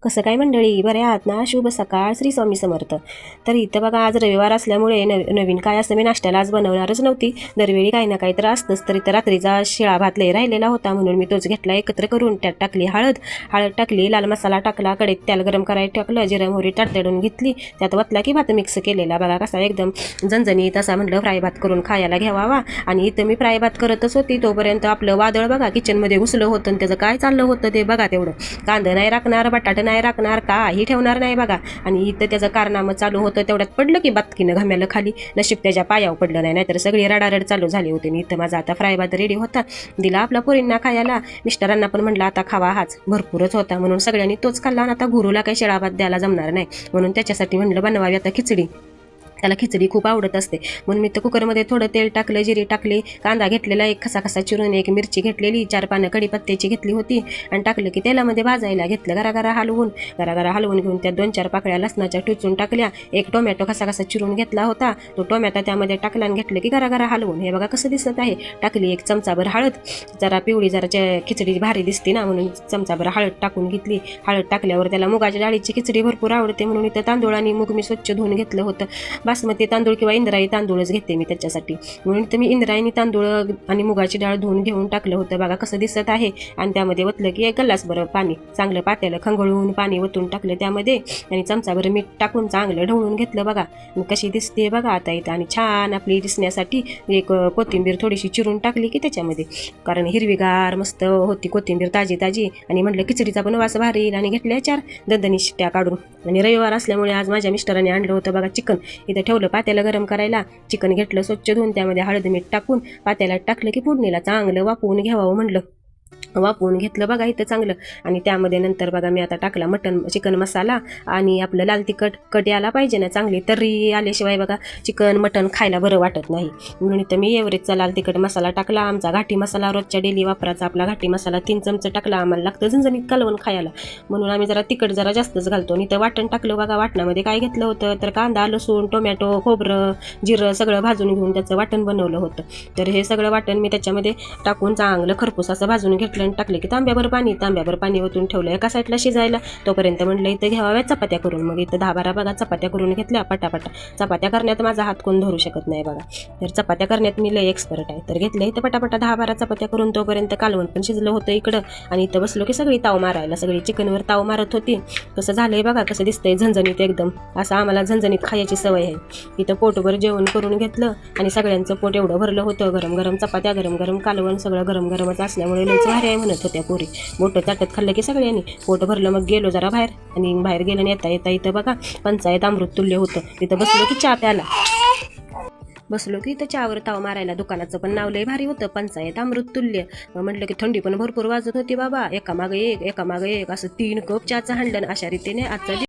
कसं काय मंडळी, बऱ्या आहात ना? शुभ सकाळ, श्री स्वामी समर्थ. तर इथं बघा आज रविवार असल्यामुळे नवीन काय असं मी नाश्त्याला आज बनवणारच नव्हती. दरवेळी काही ना काही तर असतंच. तर इथं रात्रीचा शिळा भात लय राहिलेला होता म्हणून मी तोच घेतला एकत्र करून. त्यात टाकली हळद टाकली, लाल मसाला टाकला, कढईत तेल गरम करायला टाकलं, जिरं मोहरी तडतडून घेतली, त्यात वतला की भात मिक्स केलेला बघा कसा एकदम झणझणीत असा. म्हटलं फ्राय भात करून खायला घ्यावा. आणि इथं मी फ्राय भात करतच होती तोपर्यंत आपलं वादळ बघा किचनमध्ये घुसलं होतं आणि त्याचं काय चाललं होतं ते बघा. तेवढं कांदा नाही राखणार, बटाटा नाही राखणार, काही ठेवणार नाही बघा. आणि इथं त्याचं कारनामं चालू होतं. तेवढ्यात पडलं की बातकीनं घाम्याला खाली. नशीब त्याच्या पायावर पडलं नाही, नाहीतर सगळी रडारड चालू झाली होती. आणि इथं माझा आता फ्राय भात रेडी होता, दिला आपला पोरींना खायला. मिस्टरांना पण म्हटलं आता खावा, हाच भरपूरच होता म्हणून सगळ्यांनी तोच खाल्ला. आणि आता गुरुला काही शिळा भात द्यायला जमणार नाही म्हणून त्याच्यासाठी म्हटलं बनवावी आता खिचडी. त्याला खिचडी खूप आवडत असते म्हणून मी तर कुकरमध्ये थोडं तेल टाकलं, जिरे टाकले, कांदा घेतलेला एक खसा चिरून, एक मिरची घेतलेली, 4 पानं कढीपत्त्याची घेतली होती आणि टाकलं की तेलामध्ये भाजायला घेतलं. गरागरा हलवून घेऊन त्यात 2-4 पाकळ्या लसणाच्या टुचून टाकल्या. एक टोमॅटो खसा चिरून घेतला होता, तो टोमॅटो त्यामध्ये टाकला आणि घेतलं की गरागरा हलवून. हे बघा कसं दिसत आहे. टाकली 1 चमचाभर हळद, जरा पिवळी जरा खिचडी भारी दिसते ना म्हणून चमचाभर हळद टाकून घेतली. हळद टाकल्यावर त्याला मुगाच्या डाळीची खिचडी भरपूर आवडते म्हणून इथं तांदूळ आणि मूग मी स्वच्छ धुवून घेतलं होतं. बासमती तांदूळ किंवा इंद्रायणी तांदूळच घेते मी त्याच्यासाठी म्हणून तर मी इंद्रायणी तांदूळ आणि मुगाची डाळ धुवून घेऊन टाकलं होतं बघा कसं दिसत आहे. आणि त्यामध्ये ओतलं की 1 ग्लास बरं पाणी, चांगलं पात्याला खंगळून पाणी ओतून टाकलं त्यामध्ये आणि चमचाभर मीठ टाकून चांगलं ढवळून घेतलं बघा. कशी दिसते बघा आता इथं. आणि छान आपली दिसण्यासाठी एक कोथिंबीर थोडीशी चिरून टाकली की त्याच्यामध्ये, कारण हिरवीगार मस्त होती कोथिंबीर ताजी आणि म्हटलं खिचडीचा पण वास भारी येईल. आणि घेतल्या 4 दणदणी शिट्ट्या काढून. आणि रविवार असल्यामुळे आज माझ्या मिस्टरांनी आणलं होतं बघा चिकन. इथं ठेवलं पात्याला गरम करायला, चिकन घेतलं स्वच्छ धुवून, त्यामध्ये हळद मीठ टाकून पात्याला टाकलं की फोडणीला चांगलं वाफवून घ्यावं म्हटलं. वाफवून घेतलं बघा इथं चांगलं. आणि त्यामध्ये नंतर बघा मी आता टाकला चिकन मसाला आणि आपलं लाल तिखट. कट यायला पाहिजे ना, चांगली तर्री आल्याशिवाय बघा चिकन मटण खायला बरं वाटत नाही म्हणून इथं मी एव्हरेजचा लाल तिखट मसाला टाकला. आमचा घाटी मसाला रोजच्या डेली वापराचा आपला घाटी मसाला 3 चमचे टाकला. आम्हाला लागतं झणझणीत कालवण खायला म्हणून आम्ही जरा तिखट जरा जास्तच घालतो. आणि इथं वाटण टाकलं बघा. वाटणामध्ये काय घेतलं होतं तर कांदा, लसूण, टोमॅटो, खोबरं, जिरं सगळं भाजून घेऊन त्याचं वाटण बनवलं होतं. तर हे सगळं वाटण मी त्याच्यामध्ये टाकून चांगलं खरपूस असं भाजून घेतलं आणि टाकले की तांब्याभर पाणी ओतून ठेवलं एका साईडला शिजायला. तोपर्यंत म्हटलं इथं घ्याव्या चपात्या करून. मग इथं 10-12 बघा चपात्या करून घेतल्या पटापटा. चपात्या करण्यात माझा हात कोण धरू शकत नाही बघा, तर चपात्या करण्यात मी लय एक्सपर्ट आहे. तर घेतलं इथं पटापटा 10-12 चपात्या करून. तोपर्यंत कालवण पण शिजलं होतं इकडं. आणि इथं बसलो की सगळी ताव मारायला, सगळी चिकनवर ताव मारत होती. कसं झालंय बघा, कसं दिसतंय झणझणीत एकदम. असं आम्हाला झणझणीत खायची सवय आहे. इथं पोटभर जेवण करून घेतलं आणि सगळ्यांचं पोट एवढं भरलं होतं. गरम गरम चपात्या, गरम गरम कालवण, सगळं गरम गरमच असल्यामुळे लयच भारी आहे म्हणत होत्या पोरी. मोठं ताटत खाल्लं की सगळ्यांनी पोट भरलं. मग गेलो जरा बाहेर आणि बाहेर गेलं आणि येता इथं बघा पंचायत अमृत तुल्य होतं. तिथं बसलो की चहा प्याला, बसलो की इथं चहावर ताव मारायला. दुकानाचं पण नाव लय भारी होतं, पंचायत अमृत तुल्य. मग म्हटलं की थंडी पण भरपूर वाजत होती बाबा. एकामागे एक असं 3 कप चहाचं हाणलं. अशा रीतीने आजचा